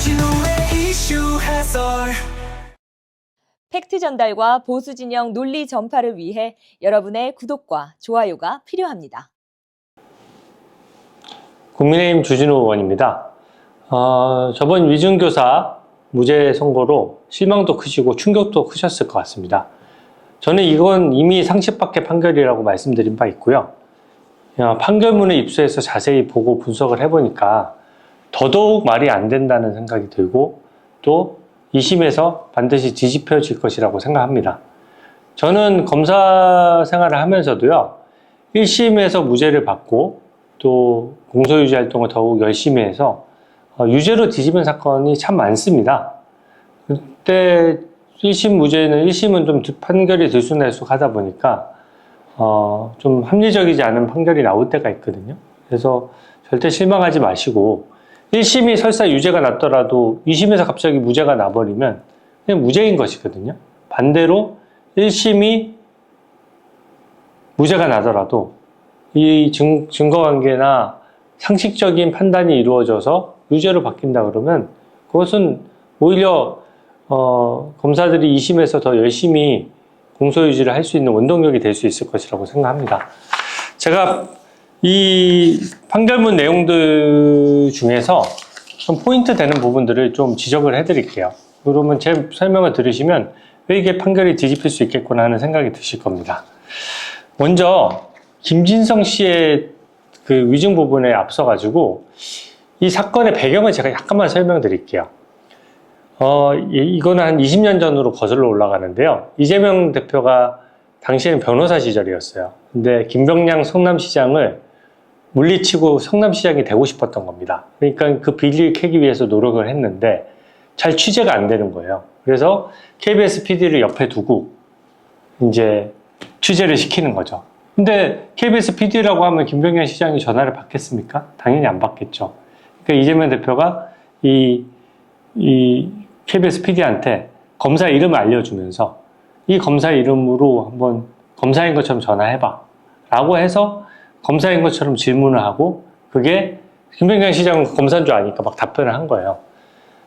주진우의 이슈 해설. 팩트 전달과 보수 진영 논리 전파를 위해 여러분의 구독과 좋아요가 필요합니다. 국민의힘 주진우 의원입니다. 저번 위중교사 무죄 선고로 실망도 크시고 충격도 크셨을 것 같습니다. 저는 이건 이미 상식 밖의 판결이라고 말씀드린 바 있고요. 판결문을 입수해서 자세히 보고 분석을 해보니까 더더욱 말이 안 된다는 생각이 들고 또 2심에서 반드시 뒤집혀질 것이라고 생각합니다. 저는 검사 생활을 하면서도요, 1심에서 무죄를 받고 또 공소유지 활동을 더욱 열심히 해서 유죄로 뒤집은 사건이 참 많습니다. 그때 1심은 좀 판결이 들쑥날쑥 하다 보니까 좀 합리적이지 않은 판결이 나올 때가 있거든요. 그래서 절대 실망하지 마시고 1심이 설사 유죄가 났더라도 2심에서 갑자기 무죄가 나버리면 그냥 무죄인 것이거든요. 반대로 1심이 무죄가 나더라도 이 증거관계나 상식적인 판단이 이루어져서 유죄로 바뀐다 그러면 그것은 오히려 검사들이 2심에서 더 열심히 공소유지를 할 수 있는 원동력이 될 수 있을 것이라고 생각합니다. 제가 이 판결문 내용들 중에서 좀 포인트 되는 부분들을 좀 지적을 해드릴게요. 그러면 제 설명을 들으시면 왜 이게 판결이 뒤집힐 수 있겠구나 하는 생각이 드실 겁니다. 먼저 김진성 씨의 그 위증 부분에 앞서가지고 이 사건의 배경을 제가 약간만 설명드릴게요. 이거는 한 20년 전으로 거슬러 올라가는데요. 이재명 대표가 당시에는 변호사 시절이었어요. 근데 김병량 성남시장을 물리치고 성남시장이 되고 싶었던 겁니다. 그러니까 그 비리를 캐기 위해서 노력을 했는데 잘 취재가 안 되는 거예요. 그래서 KBS PD를 옆에 두고 이제 취재를 시키는 거죠. 근데 KBS PD라고 하면 김병량 시장이 전화를 받겠습니까? 당연히 안 받겠죠. 그러니까 이재명 대표가 이 KBS PD한테 검사 이름을 알려주면서 이 검사 이름으로 한번 검사인 것처럼 전화해봐 라고 해서 검사인 것처럼 질문을 하고 그게 김병량 시장은 검사인 줄 아니까 막 답변을 한 거예요.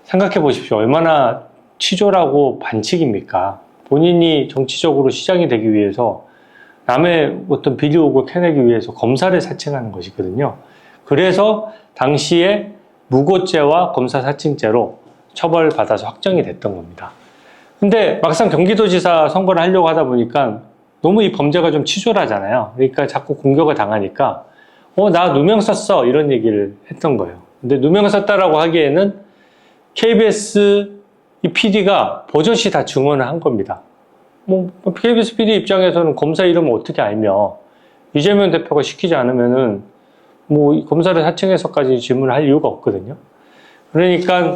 생각해 보십시오. 얼마나 치졸하고 반칙입니까? 본인이 정치적으로 시장이 되기 위해서 남의 어떤 비리 의혹을 캐내기 위해서 검사를 사칭하는 것이거든요. 그래서 당시에 무고죄와 검사 사칭죄로 처벌받아서 확정이 됐던 겁니다. 근데 막상 경기도지사 선거를 하려고 하다 보니까 너무 이 범죄가 좀 치졸하잖아요. 그러니까 자꾸 공격을 당하니까 나 누명 썼어 이런 얘기를 했던 거예요. 근데 누명 썼다라고 하기에는 KBS 이 PD가 버젓이 다 증언을 한 겁니다. KBS PD 입장에서는 검사 이름을 어떻게 알며 이재명 대표가 시키지 않으면은 검사를 사칭해서까지 질문을 할 이유가 없거든요. 그러니까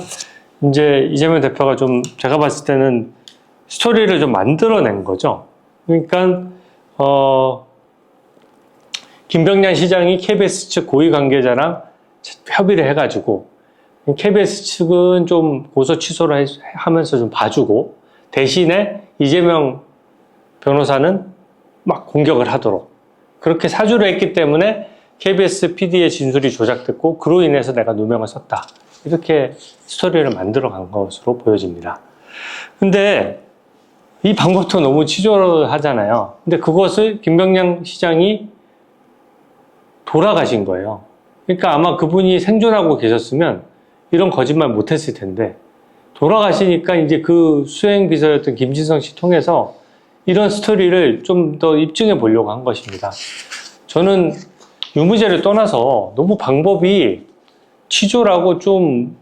이제 이재명 대표가 좀 제가 봤을 때는 스토리를 좀 만들어낸 거죠. 그러니까 김병량 시장이 KBS 측 고위 관계자랑 협의를 해가지고 KBS 측은 좀 고소 취소를 하면서 좀 봐주고 대신에 이재명 변호사는 막 공격을 하도록 그렇게 사주를 했기 때문에 KBS PD의 진술이 조작됐고 그로 인해서 내가 누명을 썼다. 이렇게 스토리를 만들어 간 것으로 보여집니다. 근데 이 방법도 너무 치졸하잖아요. 근데 그것을 김병량 시장이 돌아가신 거예요. 그러니까 아마 그분이 생존하고 계셨으면 이런 거짓말 못했을 텐데 돌아가시니까 이제 그 수행비서였던 김진성 씨 통해서 이런 스토리를 좀 더 입증해 보려고 한 것입니다. 저는 유무죄를 떠나서 너무 방법이 치졸하고 좀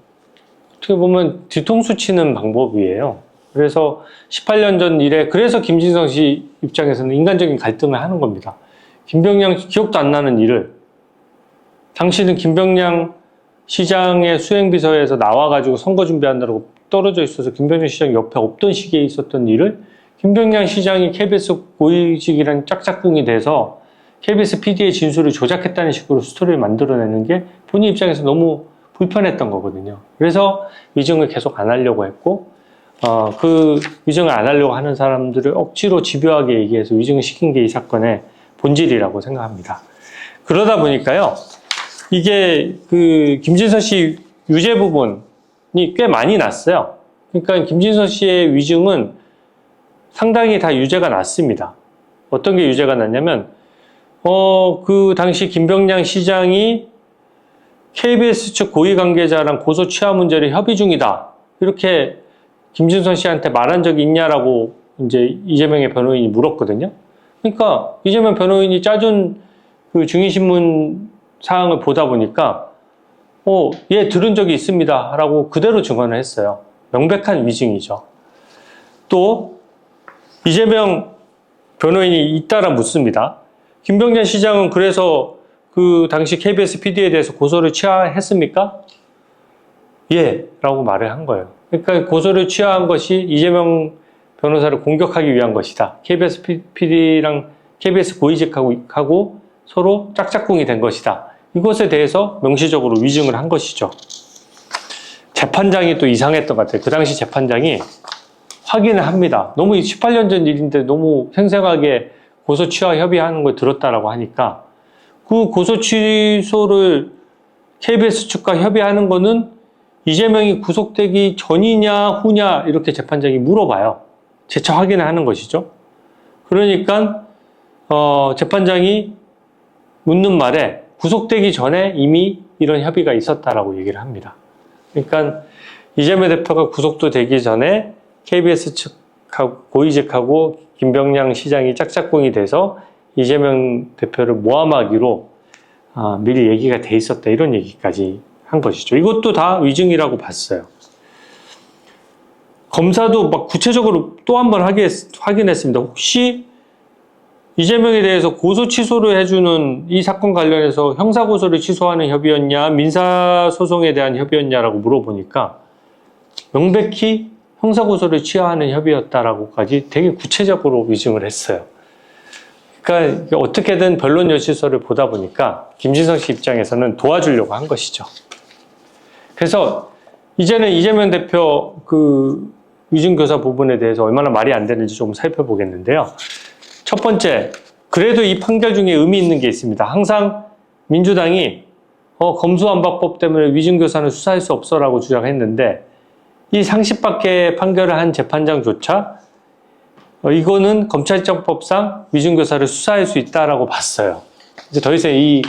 어떻게 보면 뒤통수 치는 방법이에요. 그래서 18년 전 일에 그래서 김진성 씨 입장에서는 인간적인 갈등을 하는 겁니다. 김병량 기억도 안 나는 일을 당신은 김병량 시장의 수행비서에서 나와가지고 선거 준비한다고 떨어져 있어서 김병량 시장 옆에 없던 시기에 있었던 일을 김병량 시장이 KBS 고위직이란 짝짝꿍이 돼서 KBS PD의 진술을 조작했다는 식으로 스토리를 만들어내는 게 본인 입장에서 너무 불편했던 거거든요. 그래서 위증을 계속 안 하려고 했고 그 위증을 안 하려고 하는 사람들을 억지로 집요하게 얘기해서 위증을 시킨 게 이 사건의 본질이라고 생각합니다. 그러다 보니까요, 이게 그 김진서 씨 유죄 부분을 꽤 많이 났어요. 그러니까 김진선 씨의 위증은 상당히 다 유죄가 났습니다. 어떤 게 유죄가 났냐면 그 당시 김병량 시장이 KBS 측 고위 관계자랑 고소 취하 문제를 협의 중이다. 이렇게 김진선 씨한테 말한 적이 있냐라고 이제 이재명의 변호인이 물었거든요. 그러니까 이재명 변호인이 짜준 그 증인신문 사항을 보다 보니까 예, 들은 적이 있습니다. 라고 그대로 증언을 했어요. 명백한 위증이죠. 또 이재명 변호인이 잇따라 묻습니다. 김병량 시장은 그래서 그 당시 KBS PD에 대해서 고소를 취하했습니까? 예, 라고 말을 한 거예요. 그러니까 고소를 취하한 것이 이재명 변호사를 공격하기 위한 것이다. KBS PD랑 KBS 고위직하고 서로 짝짝꿍이 된 것이다. 이것에 대해서 명시적으로 위증을 한 것이죠. 재판장이 또 이상했던 것 같아요. 그 당시 재판장이 확인을 합니다. 너무 18년 전 일인데 너무 생생하게 고소 취하 협의하는 걸 들었다라고 하니까 그 고소 취소를 KBS 측과 협의하는 거는 이재명이 구속되기 전이냐 후냐 이렇게 재판장이 물어봐요. 재차 확인을 하는 것이죠. 그러니까 재판장이 묻는 말에 구속되기 전에 이미 이런 협의가 있었다라고 얘기를 합니다. 그러니까 이재명 대표가 구속도 되기 전에 KBS 측하고 고위직하고 김병량 시장이 짝짝꿍이 돼서 이재명 대표를 모함하기로 미리 얘기가 돼 있었다 이런 얘기까지 한 것이죠. 이것도 다 위증이라고 봤어요. 검사도 막 구체적으로 또 한 번 확인했습니다. 혹시 이재명에 대해서 고소 취소를 해주는 이 사건 관련해서 형사고소를 취소하는 협의였냐 민사소송에 대한 협의였냐라고 물어보니까 명백히 형사고소를 취하하는 협의였다라고까지 되게 구체적으로 위증을 했어요. 그러니까 어떻게든 변론 여실서를 보다 보니까 김진성 씨 입장에서는 도와주려고 한 것이죠. 그래서 이제는 이재명 대표 그 위증교사 부분에 대해서 얼마나 말이 안 되는지 좀 살펴보겠는데요. 첫 번째, 그래도 이 판결 중에 의미 있는 게 있습니다. 항상 민주당이 검수완박법 때문에 위증교사는 수사할 수 없어라고 주장했는데 이 상식 밖의 판결을 한 재판장조차 이거는 검찰청법상 위증교사를 수사할 수 있다라고 봤어요. 이제 더 이상 이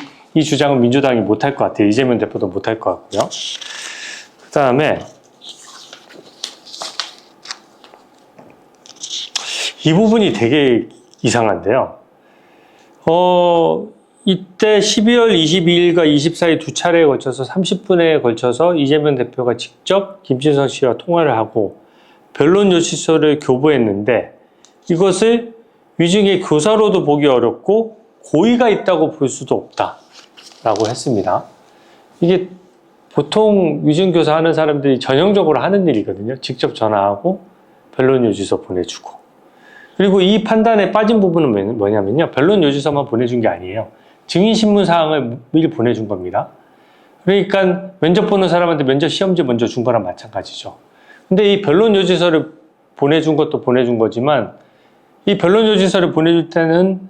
주장은 민주당이 못할 것 같아요. 이재명 대표도 못할 것 같고요. 그 다음에 이 부분이 되게 이상한데요. 이때 12월 22일과 24일 두 차례에 걸쳐서 30분에 걸쳐서 이재명 대표가 직접 김진선 씨와 통화를 하고 변론 요지서를 교부했는데 이것을 위증의 교사로도 보기 어렵고 고의가 있다고 볼 수도 없다라고 했습니다. 이게 보통 위증교사 하는 사람들이 전형적으로 하는 일이거든요. 직접 전화하고 변론 요지서 보내주고. 그리고 이 판단에 빠진 부분은 뭐냐면요. 변론 요지서만 보내준 게 아니에요. 증인신문 사항을 미리 보내준 겁니다. 그러니까 면접 보는 사람한테 면접 시험지 먼저 준 거랑 마찬가지죠. 근데 이 변론 요지서를 보내준 것도 보내준 거지만 이 변론 요지서를 보내줄 때는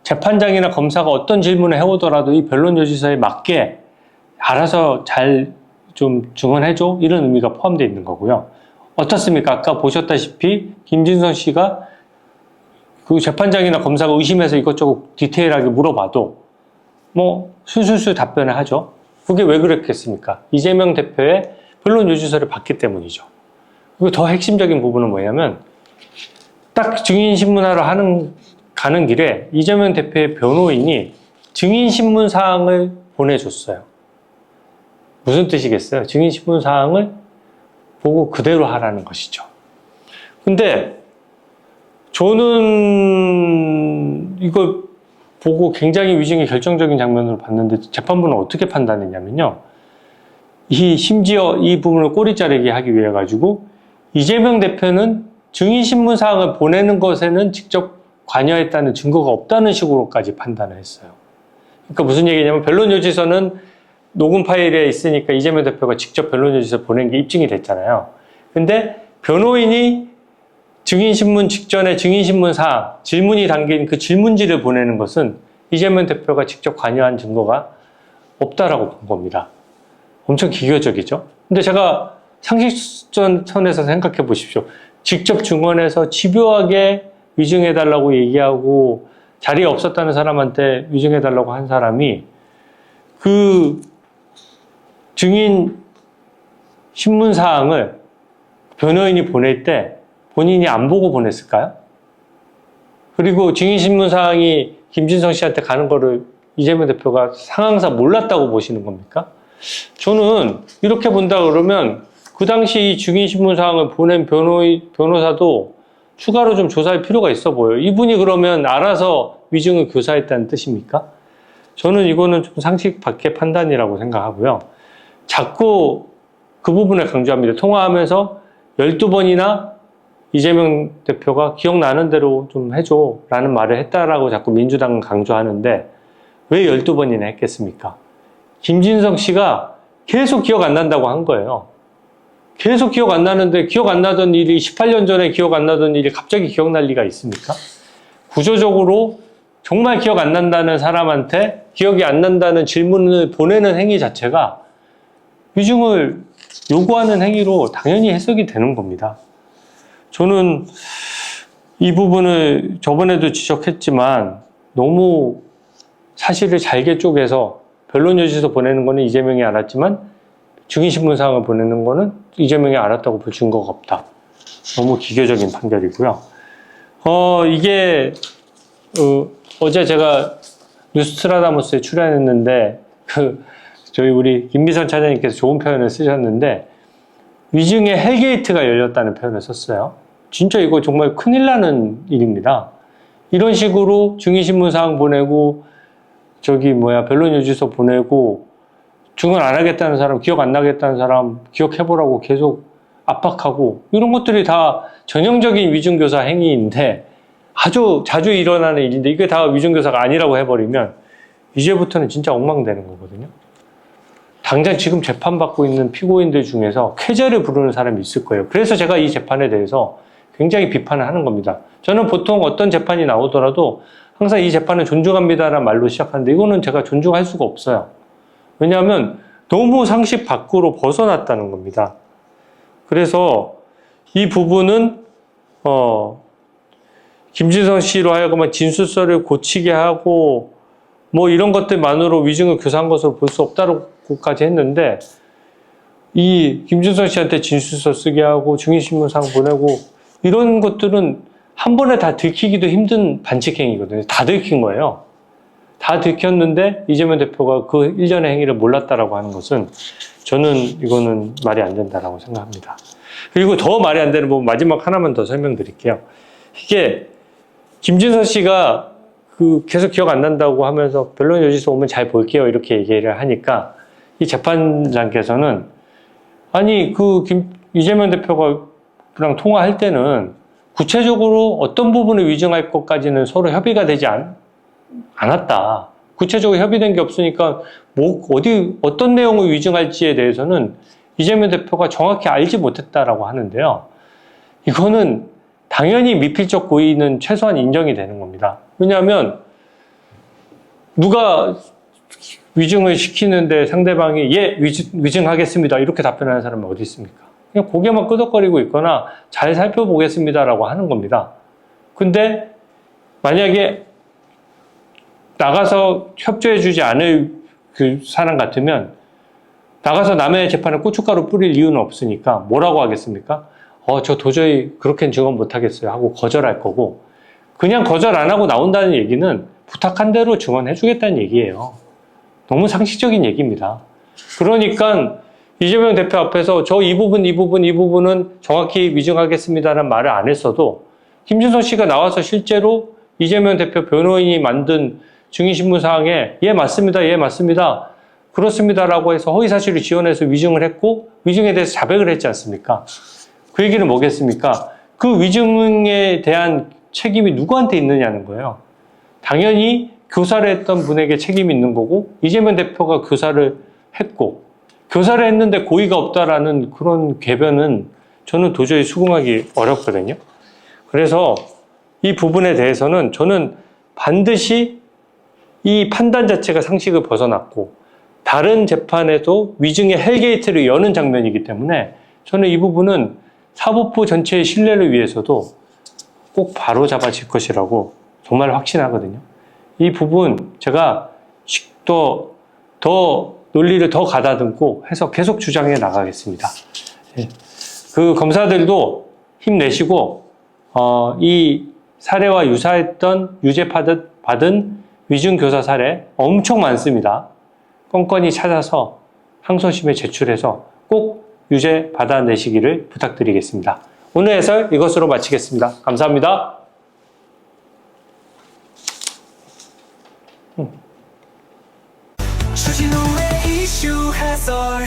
재판장이나 검사가 어떤 질문을 해오더라도 이 변론 요지서에 맞게 알아서 잘 좀 증언해줘 이런 의미가 포함되어 있는 거고요. 어떻습니까? 아까 보셨다시피 김진선 씨가 그 재판장이나 검사가 의심해서 이것저것 디테일하게 물어봐도 뭐 술술술 답변을 하죠. 그게 왜 그랬겠습니까? 이재명 대표의 변론 요지서를 받기 때문이죠. 그리고 더 핵심적인 부분은 뭐냐면 딱 증인신문하러 가는 길에 이재명 대표의 변호인이 증인신문 사항을 보내줬어요. 무슨 뜻이겠어요? 증인신문 사항을 보고 그대로 하라는 것이죠. 근데 저는 이걸 보고 굉장히 위증의 결정적인 장면으로 봤는데 재판부는 어떻게 판단했냐면요. 심지어 이 부분을 꼬리 자르게 하기 위해 가지고 이재명 대표는 증인신문 사항을 보내는 것에는 직접 관여했다는 증거가 없다는 식으로까지 판단을 했어요. 그러니까 무슨 얘기냐면 변론 요지서는 녹음 파일에 있으니까 이재명 대표가 직접 변론 요지서 보낸 게 입증이 됐잖아요. 근데 변호인이 증인신문 직전에 증인신문 사항, 질문이 담긴 그 질문지를 보내는 것은 이재명 대표가 직접 관여한 증거가 없다라고 본 겁니다. 엄청 기교적이죠. 근데 제가 상식선에서 생각해 보십시오. 직접 증언해서 집요하게 위증해달라고 얘기하고 자리에 없었다는 사람한테 위증해달라고 한 사람이 그 증인 신문사항을 변호인이 보낼 때 본인이 안 보고 보냈을까요? 그리고 증인 신문사항이 김진성 씨한테 가는 거를 이재명 대표가 상황상 몰랐다고 보시는 겁니까? 저는 이렇게 본다 그러면 그 당시 이 증인 신문사항을 보낸 변호사도 추가로 좀 조사할 필요가 있어 보여요. 이분이 그러면 알아서 위증을 교사했다는 뜻입니까? 저는 이거는 좀 상식 밖의 판단이라고 생각하고요. 자꾸 그 부분을 강조합니다. 통화하면서 12번이나 이재명 대표가 기억나는 대로 좀 해줘 라는 말을 했다라고 자꾸 민주당은 강조하는데 왜 12번이나 했겠습니까? 김진성 씨가 계속 기억 안 난다고 한 거예요. 계속 기억 안 나는데 기억 안 나던 일이 18년 전에 기억 안 나던 일이 갑자기 기억날 리가 있습니까? 구조적으로 정말 기억 안 난다는 사람한테 기억이 안 난다는 질문을 보내는 행위 자체가 위증을 요구하는 행위로 당연히 해석이 되는 겁니다. 저는 이 부분을 저번에도 지적했지만 너무 사실을 잘게 쪼개서 변론 여지서 보내는 거는 이재명이 알았지만 증인신문사항을 보내는 거는 이재명이 알았다고 볼 증거가 없다. 너무 기교적인 판결이고요. 이게 어제 제가 뉴스트라다무스에 출연했는데 저희 우리 김미선 차장님께서 좋은 표현을 쓰셨는데 위증의 헬게이트가 열렸다는 표현을 썼어요. 진짜 이거 정말 큰일 나는 일입니다. 이런 식으로 증인신문사항 보내고 변론 요지서 보내고 증언 안 하겠다는 사람, 기억 안 나겠다는 사람 기억해보라고 계속 압박하고 이런 것들이 다 전형적인 위증교사 행위인데 아주 자주 일어나는 일인데 이게 다 위증교사가 아니라고 해버리면 이제부터는 진짜 엉망되는 거거든요. 당장 지금 재판받고 있는 피고인들 중에서 쾌재를 부르는 사람이 있을 거예요. 그래서 제가 이 재판에 대해서 굉장히 비판을 하는 겁니다. 저는 보통 어떤 재판이 나오더라도 항상 이 재판은 존중합니다라는 말로 시작하는데 이거는 제가 존중할 수가 없어요. 왜냐하면 너무 상식 밖으로 벗어났다는 겁니다. 그래서 이 부분은 김진성 씨로 하여금 진술서를 고치게 하고 뭐 이런 것들만으로 위증을 교사한 것으로 볼 수 없다고까지 했는데 이 김진성 씨한테 진술서 쓰게 하고 증인신문사항 보내고 이런 것들은 한 번에 다 들키기도 힘든 반칙행위거든요. 다 들킨 거예요. 다 들켰는데 이재명 대표가 그 일련의 행위를 몰랐다라고 하는 것은 저는 이거는 말이 안 된다라고 생각합니다. 그리고 더 말이 안 되는 부분 마지막 하나만 더 설명드릴게요. 이게 김진서 씨가 계속 기억 안 난다고 하면서 변론 요지서 오면 잘 볼게요 이렇게 얘기를 하니까 이 재판장께서는 아니 이재명 대표가 그랑 통화할 때는 구체적으로 어떤 부분을 위증할 것까지는 서로 협의가 되지 않았다. 구체적으로 협의된 게 없으니까 어떤 내용을 위증할지에 대해서는 이재명 대표가 정확히 알지 못했다라고 하는데요. 이거는 당연히 미필적 고의는 최소한 인정이 되는 겁니다. 왜냐하면 누가 위증을 시키는데 상대방이 예, 위증하겠습니다 이렇게 답변하는 사람은 어디 있습니까? 그냥 고개만 끄덕거리고 있거나 잘 살펴보겠습니다라고 하는 겁니다. 근데 만약에 나가서 협조해주지 않을 그 사람 같으면 나가서 남의 재판에 고춧가루 뿌릴 이유는 없으니까 뭐라고 하겠습니까? 저 도저히 그렇게는 증언 못하겠어요 하고 거절할 거고 그냥 거절 안 하고 나온다는 얘기는 부탁한 대로 증언해주겠다는 얘기예요. 너무 상식적인 얘기입니다. 그러니까 이재명 대표 앞에서 이 부분은 정확히 위증하겠습니다라는 말을 안 했어도 김진성 씨가 나와서 실제로 이재명 대표 변호인이 만든 증인신문사항에 예 맞습니다 그렇습니다라고 해서 허위사실을 지어내서 위증을 했고 위증에 대해서 자백을 했지 않습니까? 그 얘기는 뭐겠습니까? 그 위증에 대한 책임이 누구한테 있느냐는 거예요. 당연히 교사를 했던 분에게 책임이 있는 거고 이재명 대표가 교사를 했고 교사를 했는데 고의가 없다라는 그런 궤변은 저는 도저히 수긍하기 어렵거든요. 그래서 이 부분에 대해서는 저는 반드시 이 판단 자체가 상식을 벗어났고 다른 재판에도 위증의 헬게이트를 여는 장면이기 때문에 저는 이 부분은 사법부 전체의 신뢰를 위해서도 꼭 바로 잡아질 것이라고 정말 확신하거든요. 이 부분 제가 더 논리를 더 가다듬고 해서 계속 주장해 나가겠습니다. 그 검사들도 힘내시고 이 사례와 유사했던 유죄 받은 위중교사 사례 엄청 많습니다. 건건히 찾아서 항소심에 제출해서 꼭 유죄 받아내시기를 부탁드리겠습니다. 오늘 해설 이것으로 마치겠습니다. 감사합니다. 주진우의 이슈 해설